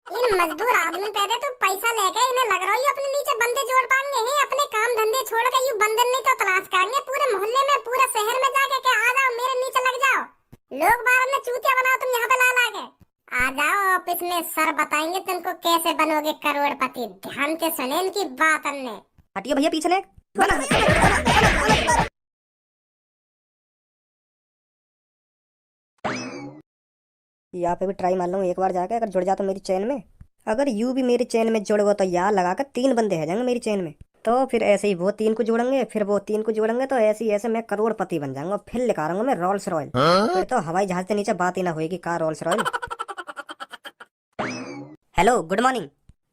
इन मजदूर आदमी पैदे तो पैसा लेके इन्हें लग रहा है अपने नीचे बंदे जोड़ पाएंगे हैं। अपने काम धंधे छोड़ के यू बंदर नहीं तो तलाश करेंगे पूरे मोहल्ले में पूरे शहर में जाके के आ जाओ मेरे नीचे लग जाओ। लोग बाहर में चूतिया बनाओ तुम यहाँ पे ला ला के आ जाओ ऑफिस में सर बताएंगे तुमको कैसे बनोगे करोड़पति। ध्यान से सुने इनकी बात अन्य। हटिए भैया पीछे ने। यहाँ पे भी ट्राई मार लूँ एक बार जाके, अगर जुड़ जा तो मेरी चेन में। अगर यू भी मेरी चेन में जुड़ गो तो यार लगाकर 3 बंदे है जाएंगे मेरी चेन में। तो फिर ऐसे ही वो 3 को जोड़ेंगे, फिर वो 3 को जोड़ेंगे, तो ऐसे ही ऐसे मैं करोड़पति बन जाऊंगा। फिर लिखा रहूंगा मैं रोल्स रॉयल। फिर तो हवाई जहाज के नीचे बात ही ना होगी car Rolls Royce. Hello good morning.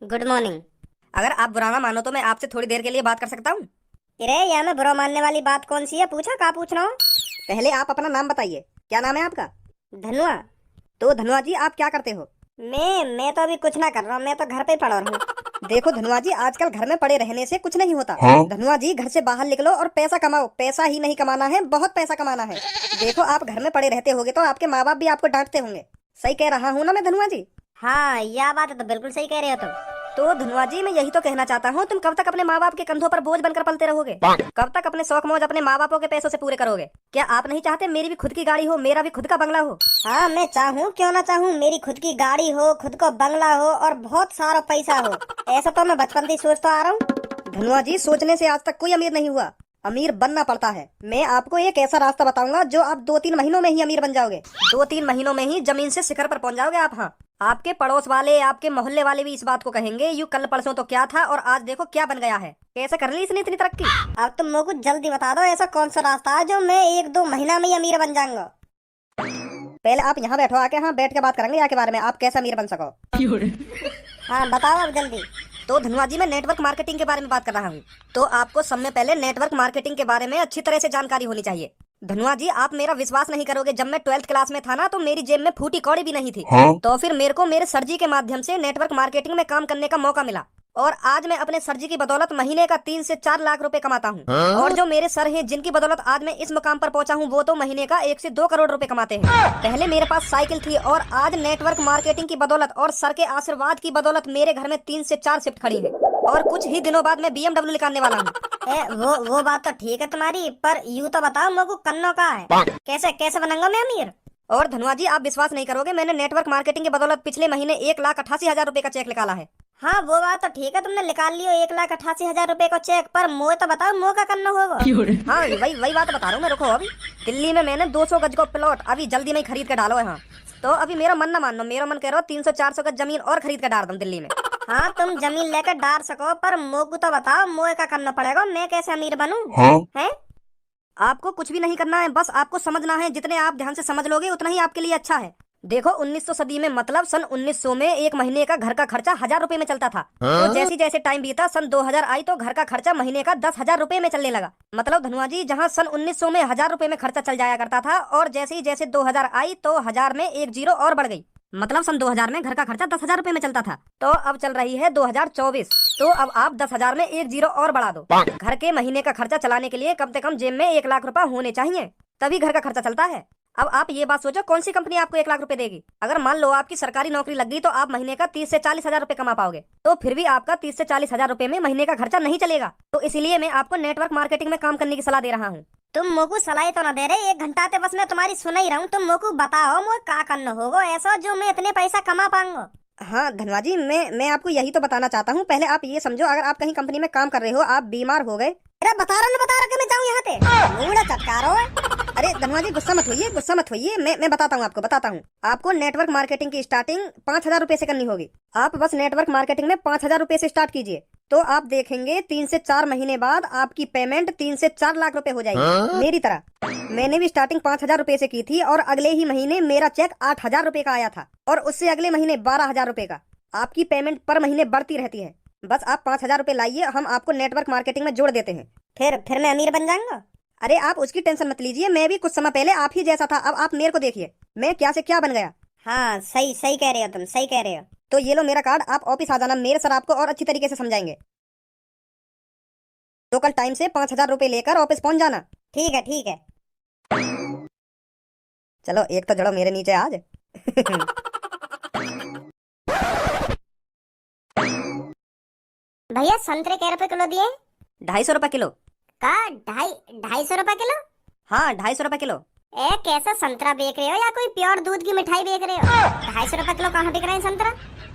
Good morning. अगर आप बुरा ना मानो तो मैं आपसे थोड़ी देर के लिए बात कर सकता हूँ? अरे यहाँ में बुरा मानने वाली बात कौन सी है? पूछो क्या पूछना हो। पहले आप अपना नाम बताइए, क्या नाम है आपका? धनुआ। तो धनुआ जी आप क्या करते हो? मैं तो अभी कुछ ना कर रहा हूँ, मैं तो घर पे पड़ा हूँ। देखो धनुआ जी आजकल घर में पड़े रहने से कुछ नहीं होता। धनुआ जी घर से बाहर निकलो और पैसा कमाओ। पैसा ही नहीं कमाना है, बहुत पैसा कमाना है। देखो आप घर में पड़े रहते होगे तो आपके माँ बाप भी आपको डांटते होंगे। सही कह रहा हूँ ना मैं धनुआ जी? हाँ यह बात तो बिल्कुल सही कह रहे हो तुम। तो धनुआ जी मैं यही तो कहना चाहता हूँ, तुम कब तक अपने माँ बाप के कंधों पर बोझ बनकर पलते रहोगे? कब तक अपने शौक मौज अपने माँ बापों के पैसों से पूरे करोगे? क्या आप नहीं चाहते मेरी भी खुद की गाड़ी हो, मेरा भी खुद का बंगला हो? हाँ मैं चाहूँ, क्यों ना चाहूँ। मेरी खुद की गाड़ी हो, खुद को बंगला हो और बहुत सारा पैसा हो। ऐसा तो मैं बचपन से सोचता आ रहा हूँ। धनुआ जी सोचने से आज तक कोई अमीर नहीं हुआ, अमीर बनना पड़ता है। मैं आपको एक ऐसा रास्ता बताऊंगा जो आप 2-3 महीनों में ही अमीर बन जाओगे। 2-3 महीनों में ही जमीन से शिखर पर पहुंच जाओगे आप। हाँ आपके पड़ोस वाले, आपके मोहल्ले वाले भी इस बात को कहेंगे यू कल परसों तो क्या था और आज देखो क्या बन गया है। कैसे कर ली इसने इतनी तरक्की? अब तुम मेरे को जल्दी बता दो ऐसा कौन सा रास्ता है जो मैं 1-2 महीना में ही अमीर बन जाऊंगा। पहले आप यहाँ बैठो, आके हाँ बैठ के बात करेंगे यहाँ के बारे में, आप कैसे अमीर बन सको। हाँ बताओ अब जल्दी। तो धनुआ जी मैं नेटवर्क मार्केटिंग के बारे में बात कर रहा हूँ। तो आपको सब में पहले नेटवर्क मार्केटिंग के बारे में अच्छी तरह से जानकारी होनी चाहिए। धनुआ जी आप मेरा विश्वास नहीं करोगे, जब मैं 12th क्लास में था ना तो मेरी जेब में फूटी कौड़ी भी नहीं थी। तो फिर मेरे को मेरे सर जी के माध्यम से नेटवर्क मार्केटिंग में काम करने का मौका मिला और आज मैं अपने सर जी की बदौलत महीने का 3 से 4 लाख रुपए कमाता हूँ। और जो मेरे सर हैं जिनकी बदौलत आज मैं इस मुकाम पर पहुंचा हूँ वो तो महीने का 1 से 2 करोड़ रुपए कमाते हैं। पहले मेरे पास साइकिल थी और आज नेटवर्क मार्केटिंग की बदौलत और सर के आशीर्वाद की बदौलत मेरे घर में 3 से 4 शिफ्ट खड़ी है और कुछ ही दिनों बाद मैं BMW निकालने वाला हूँ। वो बात तो ठीक है तुम्हारी, पर यूँ तो बताओ मेरे को करना का है, कैसे कैसे बनूंगा मैं अमीर? और धनुआ जी आप विश्वास नहीं करोगे, मैंने नेटवर्क मार्केटिंग की बदौलत पिछले महीने 1,88,000 रुपए का चेक निकाला है। हाँ वो बात तो ठीक है, तुमने निकाल लियो 1,88,000 रुपए का चेक, पर मुझे तो बताओ मुँह का करना होगा। हाँ वही बात बता रहा हूँ मैं। रुको अभी दिल्ली में मैंने 200 गज का प्लॉट अभी जल्दी में ही खरीद के डालो है। हाँ तो अभी मेरा मन ना मानो, मेरा मन कह रहा हो 300-400 गज जमीन और खरीद के डाल दूं दिल्ली में। हाँ तुम जमीन लेकर डाल सको, पर मोको तो बताओ मुझे क्या करना पड़ेगा, मैं कैसे अमीर बनूं? हैं? आपको कुछ भी नहीं करना है, बस आपको समझना है। जितने आप ध्यान से समझ लोगे उतना ही आपके लिए अच्छा है। देखो 1900 सदी में मतलब सन 1900 में एक महीने का घर का खर्चा 1000 रुपए में चलता था। तो जैसे जैसे टाइम बीता सन 2000 आई तो घर का खर्चा महीने का 10,000 रुपए में चलने लगा। मतलब धनुआ जी जहाँ सन 1900 में 1000 रुपए में खर्चा चल जाया करता था और जैसे ही जैसे 2000 आई तो 1000 में एक जीरो और बढ़ गई। मतलब सन 2000 में घर का खर्चा 10,000 रुपए में चलता था। तो अब चल रही है 2024, तो अब आप 10,000 में एक जीरो और बढ़ा दो। घर के महीने का खर्चा चलाने के लिए कम से कम जेब में 1 लाख रुपए होने चाहिए, तभी घर का खर्चा चलता है। अब आप ये बात सोचो कौन सी कंपनी आपको 1 लाख रुपए देगी? अगर मान लो आपकी सरकारी नौकरी लग गई तो आप महीने का 30 से 40 हजार रुपए कमा पाओगे। तो फिर भी आपका 30 से 40 हजार रुपए में महीने का खर्चा नहीं चलेगा। तो इसीलिए मैं आपको नेटवर्क मार्केटिंग में काम करने की सलाह दे रहा हूँ। तुम मोको सलाह तो ना दे रहे, 1 घंटा ते बस मैं तुम्हारी सुन ही रहा हूँ। तुम मोको बताओ मुझे क्या करना होगा ऐसा जो मैं इतने पैसा कमा पाऊंगा। हाँ धनवा जी मैं आपको यही तो बताना चाहता हूँ। पहले आप ये समझो, अगर आप कहीं कंपनी में काम कर रहे हो, आप बीमार हो गए। अरे बता रहा कि मैं जाऊँ यहाँ पे मुड़ा चटकारो है। अरे धनवा जी गुस्सा मत होइए, मैं बताता हूँ आपको नेटवर्क मार्केटिंग की स्टार्टिंग 5,000 रुपए से करनी होगी। आप बस नेटवर्क मार्केटिंग में 5,000 रुपए से स्टार्ट कीजिए, तो आप देखेंगे 3 से 4 महीने बाद आपकी पेमेंट 3 से 4 लाख रुपए हो जाएगी। मेरी तरह मैंने भी स्टार्टिंग 5,000 रुपए से की थी और अगले ही महीने मेरा चेक 8,000 रुपए का आया था और उससे अगले महीने 12,000 रुपए का। आपकी पेमेंट पर महीने बढ़ती रहती है। बस आप 5,000 रुपए लाइए, हम आपको नेटवर्क मार्केटिंग में जोड़ देते हैं। फिर मैं अमीर बन जाऊंगा। अरे आप उसकी टेंशन मत लीजिए, मैं भी कुछ समय पहले आप ही जैसा था। अब आप मेरे को देखिए, मैं क्या से क्या बन गया। हाँ सही कह रहे हो तुम, सही कह रहे हो। तो ये लो मेरा कार्ड, आप ऑफिस आ जाना, मेरे सर आपको और अच्छी तरीके से समझाएंगे। तो कल टाइम से 5,000 रुपए लेकर ऑफिस पहुंच जाना। ठीक है। चलो एक तो जड़ो मेरे नीचे आज। भैया संतरे कै रुपए किलो दिए? 250 रुपए किलो। का 250 रुपए किलो? हाँ 250 रुपए किलो। ए कैसा संतरा बेच रहे हो या कोई प्योर दूध की मिठाई बेच रहे हो? 250 रुपए किलो कहाँ बिक रहे हैं संतरा?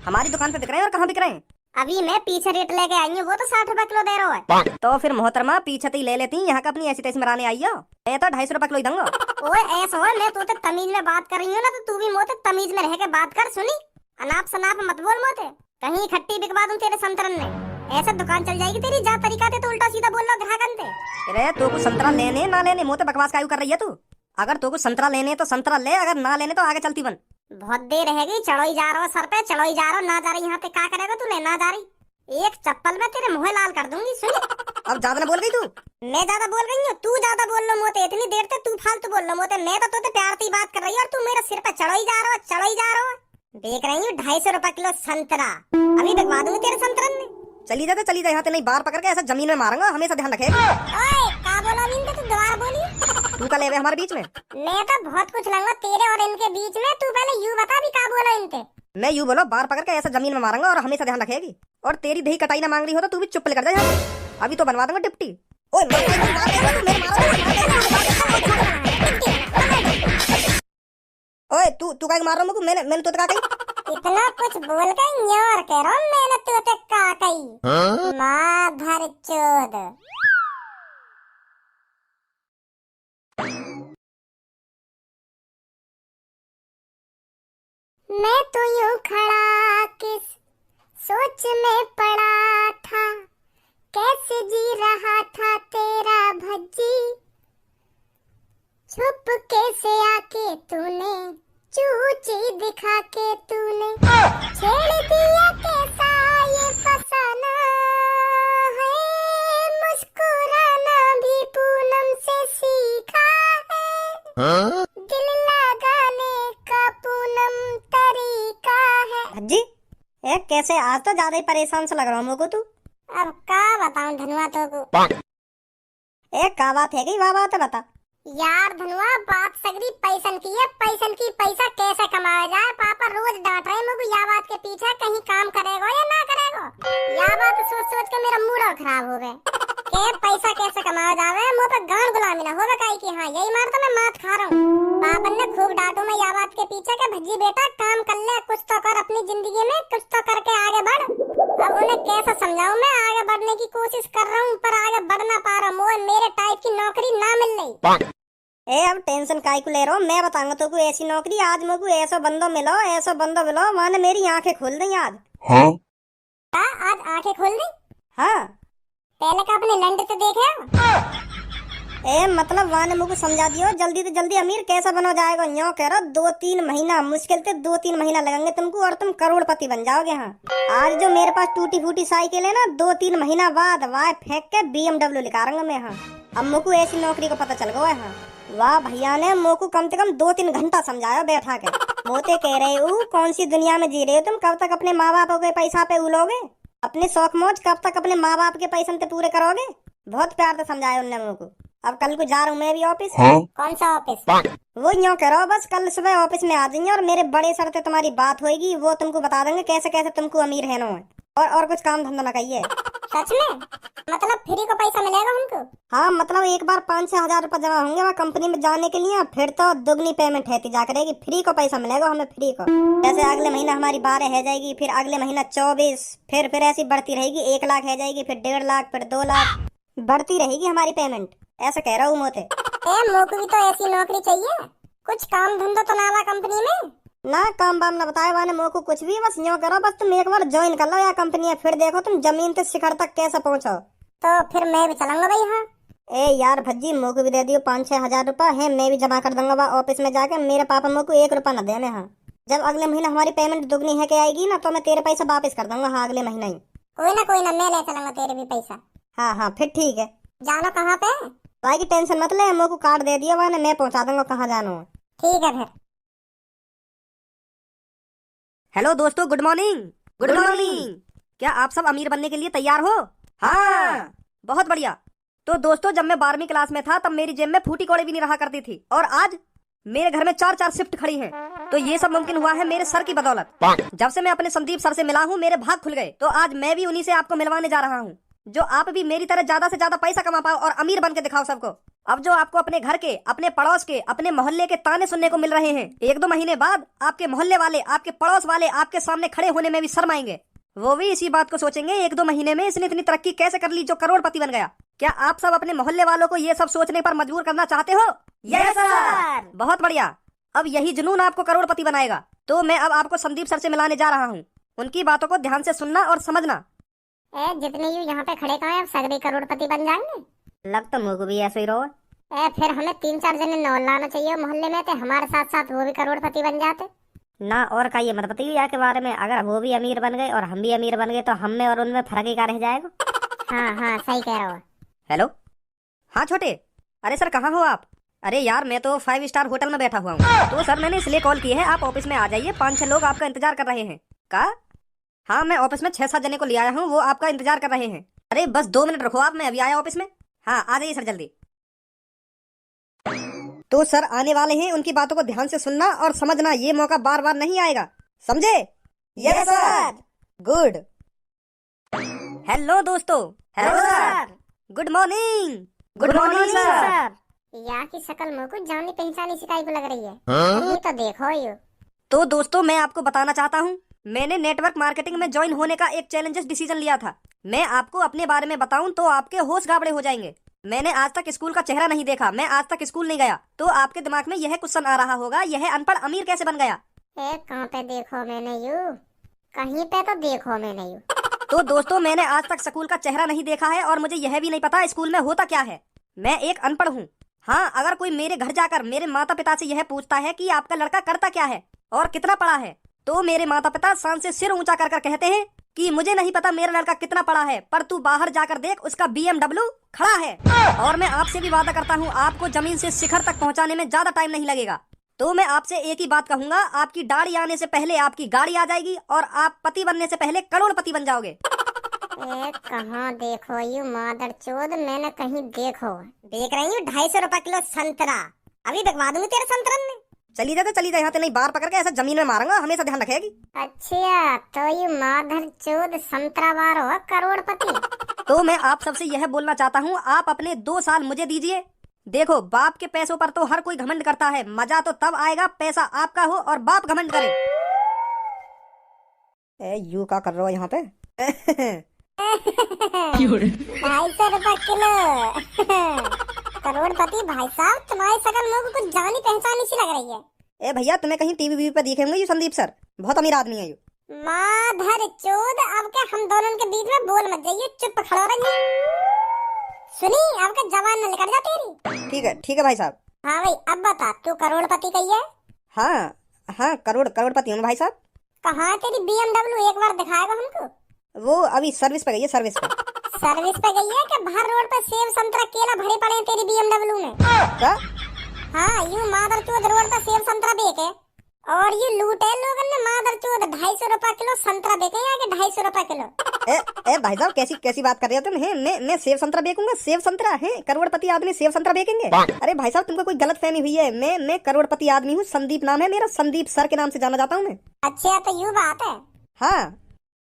हमारी दुकान पे बिक रहे हैं। और कहाँ बिक रहे हैं? अभी मैं पीछे रेट लेके आई हूँ, वो तो 60 रुपए किलो दे रहा है। तो फिर मोहतरमा पीछे ही ले लेती, यहाँ का अपनी ऐसी तैसी मराने आई हो। मैं तो 250 रुपए किलो ही दूंगा। ओए ऐसा हो, मैं तोते तमीज में बात कर रही हूँ ना, तो तू भी मोते तमीज में रह के बात कर। सुनी, अनाप शनाप मत बोल मोते, कहीं खट्टी बिकवा दूं तेरे संतरन में। ऐसा दुकान चल जाएगी तेरी। जा तरीका ते तो उल्टा सीधा बोल रहा ग्राहकन ते। अरे तो कुछ संतरा लेने ना लेने मोते बकवास कायू कर रही है तू? अगर तो कुछ संतरा लेने तो संतरा ले, अगर ना लेने तो आगे चलती बन। बहुत देर रहेगी, चढ़ो ही जा रहा हो सर पे, चढ़ो ही जा रहा हो। ना जा रही यहाँ पे क्या करेगा तूने? ना जा रही, एक चप्पल में तेरे मुंह लाल कर दूंगी। सुन, अब ज्यादा ना बोल गई तू। मैं ज्यादा बोल रही हूँ? तू ज्यादा बोल लो मोते, इतनी देर तक तू फालतू बोल लो मोते। मैं तो तोते प्यार से बात कर रही हूँ और तू मेरे सिर पे चढ़ो ही जा रहा हो, चढ़ो ही जा रहा हो। देख रही हूँ 250 रुपए किलो संतरा, अभी बिकवा दूंगी तेरे संतरन में। चली जा, चली जा यहाँ से, नहीं बाहर पकड़ के ऐसा जमीन में मारूंगा। हमेशा ध्यान रखेगा। ओए का बोला बिंदु? तू दोबारा बोली। तू का ले हमारे बीच में? मैं तो बहुत कुछ लूंगा तेरे और इनके बीच में। तू पहले यूं बता भी का बोला इनते। मैं यूं बोलो, बाहर पकड़ के ऐसा जमीन में मारूंगा और हमेशा ध्यान रखेगी। और तेरी दही कटाई ना मांग रही हो तो तू भी चुप कर जा यहाँ से। अभी तो बनवा दूंगा डिप्टी। ओए ओए तू का मार रहा हूँ? मैंने तो का कही? इतना कुछ बोल के न्योर कह रहा हूँ, मैंने तो का कही। माँ भर चोद। मैं तो यूं खड़ा किस सोच में पड़ा था, कैसे जी रहा था तेरा भज्जी। छुप कैसे आके तूने चूची दिखा के तूने छेड़ दिया कैसा ये फसाना है। मुस्कुराना भी पूनम से सीखा है, दिल लगाने का पूनम तरीका है। भज्जी ए कैसे? आज तो ज्यादा ही परेशान सा लग रहा हूँ मुझको तू। अब का बताऊं धनुआ तो को? ए का बात है गई? वाह बात है, बता। यार धनुआ, बात सगरी पैसन की है। पैसन की पैसा कैसे कमाया जाए। पापा रोज डांट रहे मुझे या बात के पीछे, कहीं काम करेगा या ना करेगा। या बात सोच सोच के मेरा मूड खराब हो गए के पैसा कैसे कमाया जावे। मुँह पे गान गुलामी ना हो गई कि हाँ यही मार तो मैं मात खा रहा हूँ। पापन ने खूब डांटू मैं या बात के पीछे के भज्जी बेटा काम कर ले, कुछ तो कर अपनी जिंदगी में, कुछ तो करके आगे बढ़। अब उन्हें कैसे समझाऊं? मैं आगे बढ़ने की कोशिश कर रहा हूँ पर आगे बढ़ ना पा रहा हूँ। मेरे टाइप की नौकरी ना मिल रही। ए अब टेंशन काहे को ले रहा हूँ? मैं बताऊंगा तो कोई ऐसी नौकरी। आज मुझको ऐसा बंदो मिलो, ऐसा बंदो मिलो, माने मेरी आंखें खोल दी आज। हाँ? आज आंखें खोल दी? हाँ। पहले का अपने लंड तो देखे। ए मतलब वाने मुझको समझा दियो, जल्दी से जल्दी अमीर कैसा बनो जाएगा। यूँ कह रहा 2-3 महीना, मुश्किल से 2-3 महीना लगेंगे तुमको और तुम करोड़पति बन जाओगे। हाँ आज जो मेरे पास टूटी फूटी साइकिल है ना, 2-3 महीना बाद वाह फेंक के BMW निकालूंगा मैं। हाँ अब मुझको ऐसी नौकरी को पता चल गया है। हाँ वाह भैया ने मुझको कम से कम 2-3 घंटा समझाया बैठा के। मोते कह रहे हो कौन सी दुनिया में जी रहे हो तुम? कब तक अपने माँ बाप के पैसा पे उलोगे? अपने शौक मौज कब तक अपने माँ बाप के पैसे पे पूरे करोगे? बहुत प्यार से समझाया उनने मुझको। अब कल को जा रहा हूँ मैं भी ऑफिस। हाँ? कौन सा ऑफिस? वो यूँ करो बस कल सुबह ऑफिस में आ जाइए और मेरे बड़े सर से तुम्हारी बात होगी, वो तुमको बता देंगे कैसे कैसे तुमको अमीर रहना है। और कुछ काम धंधा ना कहिए। सच में? मतलब फ्री को पैसा मिलेगा हमको? हाँ मतलब एक बार 5-6 हजार रुपए जमा होंगे वहाँ कंपनी में जाने के लिए, फिर तो दुगनी पेमेंट है जा करेगी। फ्री को पैसा मिलेगा हमें, फ्री को। जैसे अगले महीना हमारी 12 है जाएगी, फिर अगले महीना 24, फिर ऐसी बढ़ती रहेगी। 1 लाख है जाएगी, फिर 1.5 लाख, फिर 2 लाख, बढ़ती रहेगी हमारी पेमेंट। ऐसा कह रहा हूँ मोते। मोको भी तो ऐसी नौकरी चाहिए। कुछ काम धंधा तो ना कंपनी में? ना काम बाम ना बताए वाने मोको कुछ भी। बस यूँ करो, बस तुम एक बार ज्वाइन कर लो या कंपनी है, फिर देखो तुम जमीन से शिखर तक कैसे पहुँचो। तो फिर मैं भी चलूंगा भाई। हाँ ए यार भज्जी मोको भी दे दियो 5-6 हजार रुपए है, मैं भी जमा कर दूंगा वहाँ ऑफिस में जाके। मेरे पापा मोको 1 रुपया न देने। हाँ जब अगले महीना हमारी पेमेंट दुगनी है के आएगी ना, तो मैं तेरे पैसा वापस कर दूंगा। हाँ अगले महीना ही। कोई ना मैं ले चलूंगा तेरे भी पैसा। हाँ फिर ठीक है। जानो कहाँ पे? भाई की टेंशन मत ले, मोको कार्ड दे दिया वहाँ, मैं पहुँचा दूंगा कहाँ जाना है। ठीक है फिर। हेलो दोस्तों, गुड मॉर्निंग। Good morning. क्या आप सब अमीर बनने के लिए तैयार हो? हाँ बहुत बढ़िया। तो दोस्तों जब मैं 12वीं क्लास में था तब मेरी जेब में फूटी कौड़ी भी नहीं रहा करती थी, और आज मेरे घर में 4-4 शिफ्ट खड़ी हैं। तो ये सब मुमकिन हुआ है मेरे सर की बदौलत। जब से मैं अपने संदीप सर से मिला हूँ मेरे भाग खुल गए। तो आज मैं भी उन्हीं से आपको मिलवाने जा रहा हूँ, जो आप भी मेरी तरह ज्यादा से ज्यादा पैसा कमा पाओ और अमीर बन के दिखाओ सबको। अब जो आपको अपने घर के, अपने पड़ोस के, अपने मोहल्ले के ताने सुनने को मिल रहे हैं, 1-2 महीने बाद आपके मोहल्ले वाले, आपके पड़ोस वाले आपके सामने खड़े होने में भी शर्माएंगे। वो भी इसी बात को सोचेंगे 1-2 महीने में इसने इतनी तरक्की कैसे कर ली जो करोड़पति बन गया। क्या आप सब अपने मोहल्ले वालों को ये सब सोचने पर मजबूर करना चाहते हो? Yes sir. बहुत बढ़िया। अब यही जुनून आपको करोड़पति बनाएगा। तो मैं अब आपको संदीप सर से मिलाने जा रहा हूँ। उनकी बातों को ध्यान से सुनना और समझना। जितने यू यहाँ पे खड़े कहाँ हैं, सगरे करोड़पति बन जाएंगे। लग तो मुझको भी ऐसे ही रहो। फिर हमें 3-4 जने नौल लाना चाहिए मोहल्ले में, तो हमारे साथ साथ वो भी करोड़पति बन जाते। ना और का ये मत बताइए यहाँ के बारे में। अगर वो भी अमीर बन गए और हम भी अमीर बन गए तो हम में और उनमें फर्क ही क्या रह जाएगा। हाँ सही कह रहे हो। हेलो, हाँ छोटे। अरे सर कहाँ हो आप? अरे यार मैं तो 5 स्टार होटल में बैठा हुआ हूँ। तो सर मैंने इसलिए कॉल की है, आप ऑफिस में आ जाइए। 5-6 लोग आपका इंतजार कर रहे हैं। का? हाँ मैं ऑफिस में 6-7 जने को ले आया हूँ, वो आपका इंतजार कर रहे हैं। अरे बस 2 मिनट रखो आप, मैं अभी आया ऑफिस में। हाँ आ जाइए सर जल्दी। तो सर आने वाले हैं, उनकी बातों को ध्यान से सुनना और समझना। ये मौका बार बार नहीं आएगा, समझे? Yes sir. गुड। हेलो दोस्तों। Hello sir. Good morning. Good morning sir. यहाँ की शक्ल मुझ को जानी पहचानी शिकाई को लग रही है। ये तो देखो यू। तो दोस्तों मैं आपको बताना चाहता हूँ, मैंने नेटवर्क मार्केटिंग में ज्वाइन होने का एक चैलेंजस डिसीजन लिया था। मैं आपको अपने बारे में बताऊं तो आपके होश गाबड़े हो जाएंगे। मैंने आज तक स्कूल का चेहरा नहीं देखा, मैं आज तक स्कूल नहीं गया। तो आपके दिमाग में यह क्वेश्चन आ रहा होगा, यह अनपढ़ अमीर कैसे बन गया? कहाँ पे देखो मैंने यू, कहीं पे तो देखो मैंने यू। तो दोस्तों मैंने आज तक स्कूल का चेहरा नहीं देखा है और मुझे यह भी नहीं पता स्कूल में होता क्या है। मैं एक अनपढ़ हूँ। हाँ, अगर कोई मेरे घर जाकर मेरे माता पिता से यह पूछता है कि आपका लड़का करता क्या है और कितना पढ़ा है, तो मेरे माता पिता शान से सिर ऊंचा कर कहते हैं कि मुझे नहीं पता मेरा लड़का कितना पढ़ा है, पर तू बाहर जाकर देख उसका BMW खड़ा है। और मैं आपसे भी वादा करता हूँ आपको जमीन से शिखर तक पहुँचाने में ज्यादा टाइम नहीं लगेगा। तो मैं आपसे एक ही बात कहूंगा, आपकी दाढ़ी आने से पहले आपकी गाड़ी आ जाएगी और आप पति बनने से पहले करोड़पति बन जाओगे। कहाँ देखो यू मादर चोद, मैंने कहीं देखो। देख रही हूँ 250 रुपए किलो संतरा, अभी बिकवा दूंगी तेरे संतरन में। चली जा यहाँ पे नहीं, बार पकड़ के ऐसा जमीन में मारूंगा, हमेशा ध्यान रखेगी। अच्छा तो यू मादर चोद संतरा बार हो करोड़पति। तो मैं आप सबसे यह बोलना चाहता हूँ, आप अपने 2 साल मुझे दीजिए। देखो बाप के पैसों पर तो हर कोई घमंड करता है, मजा तो तब आएगा पैसा आपका हो और बाप घमंड करे। यू क्या कर रहे हो यहाँ पे? 250 रुपए किलो। करोड़पति भाई साहब, तुम्हारी शकल मुझे कुछ जानी पहचानी सी लग रही है। भैया तुम्हें कहीं टीवी पे देखे होंगे, ये संदीप सर बहुत अमीर आदमी है। ये माधर चोद, अब क्या हम दोनों के बीच में बोल मत जाइए, चुप खड़ो रहिए। सुनी, आपका जवान न निकल जा तेरी। ठीक है भाई साहब। हाँ भाई अब बता, तू करोड़पति कही है? हाँ करोड़पति हूँ भाई साहब। कहाँ है तेरी BMW, एक बार दिखाएगा हमको? वो अभी सर्विस पे गई है, सर्विस पे गई है कि बाहर रोड पे सेब संतरा केला भरे पड़े हैं तेरी BMW में? क्या? हाँ यू मादर चोद रोड पे सेब संतरा बेचे और ये लूटे लोगों ने मादर चोद 250 रुपए किलो संतरा बेचे यहाँ के 250 रुपए किलो। ए भाई साहब कैसी बात कर रहे हो तुम? मैं सेब संतरा बेचूंगा? सेब संतरा है? करोड़पति आदमी सेब संतरा बेचेंगे? अरे भाई साहब तुमको कोई गलत फहमी हुई है। मैं करोड़पति आदमी हूँ, संदीप नाम है मेरा, संदीप सर के नाम से जाना जाता हूँ मैं। अच्छा तो यू बात है। हाँ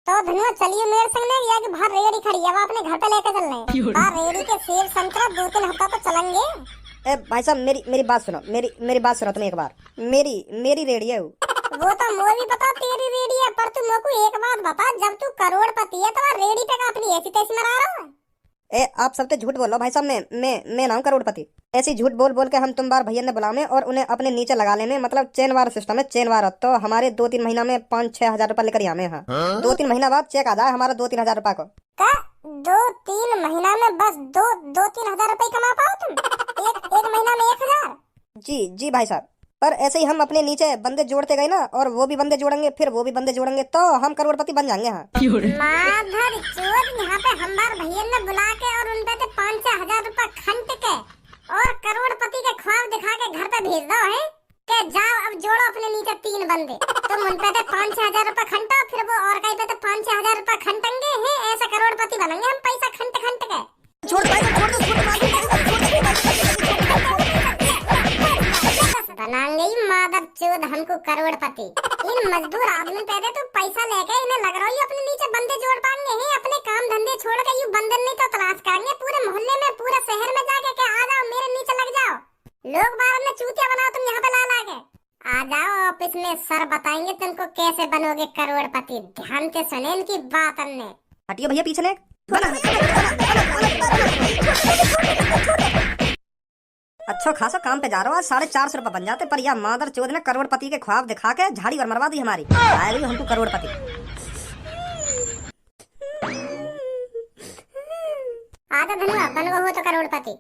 तो धनुआ चलिए मेरे संग में, या कि बाहर रेड़ी खड़ी है, अब अपने घर पे लेकर चल रहे हैं। बाहर रेड़ी के सेब संतरा 2-3 हफ्ता तो चलेंगे। भाई साहब मेरी बात सुनो, मेरी बात सुनो तुम एक बार। मेरी रेडी है वो तो मुझे भी पता तेरी रेडी है, पर तू मेरे को एक बात बता, जब तू करोड़पति है तो रेडी पे का अपनी ऐसी तैसी मरा रहा है? आप सब तो झूठ बोल रहे हो भाई साहब। मैं ना हूँ करोड़पति। ऐसी झूठ बोल के हम तुम बार भैया ने बुलावे और उन्हें अपने नीचे लगा लेने, मतलब चेन वार सिस्टम है, चेन वार। तो हमारे 2-3 महीना में 5-6 हजार रुपए लेकर आवे। हाँ 2-3 महीना बाद चेक आ जाए हमारा 2-3 हजार रुपए को। 2-3 महीना में बस 2-3 हजार रुपए कमा पाओ तुम? एक महीना में 1000? जी भाई साहब, पर ऐसे ही हम अपने नीचे बंदे जोड़ते गए ना, और वो भी बंदे जोड़ेंगे, फिर वो भी बंदे जोड़ेंगे, तो हम करोड़पति बन जाएंगे। हाँ माधर चोद, यहाँ पे हमारे भैया ने बुला के और उन पे 5-6 हजार रुपए खंड के और करोड़पति के ख्वाब दिखा के घर पे भेज दो है कि जाओ अब जोड़ो अपने नीचे 3 बंदे। तुम उन पे 5-6 हजार रुपए खंटो, फिर वो और कहीं पे 5-6 हजार रुपए खंटेंगे हैं, ऐसे करोड़पति बनेंगे हम पैसा खंट के। बनाएंगे चोद हमको करोड़पति। इन मजदूर आदमी पैदे तो पैसा लेके इन्हें लग रहा है अपने नीचे बंदे जोड़ पाएंगे हैं। अपने काम धंधे छोड़ के यू बंदर नहीं तो तलाश करेंगे पूरे मोहल्ले में पूरे शहर में जाके के आ जाओ मेरे नीचे लग जाओ। लोग बाहर में चूतिया बनाओ तुम यहाँ पे ला ला के आ जाओ ऑफिस में, सर बताएंगे तुमको कैसे बनोगे करोड़पति। ध्यान से सुने इनकी बात अन्य। हटिए भैया पीछे ने। अच्छा खासा काम पे जा रहा हूँ, 450 रुपए बन जाते, पर यह मादर चोद ने करोड़पति के ख्वाब दिखा के झाड़ी और मरवा दी हमारी। आएगी हमको करोड़पति। आजा धनुआ बनवा हो तो करोड़पति।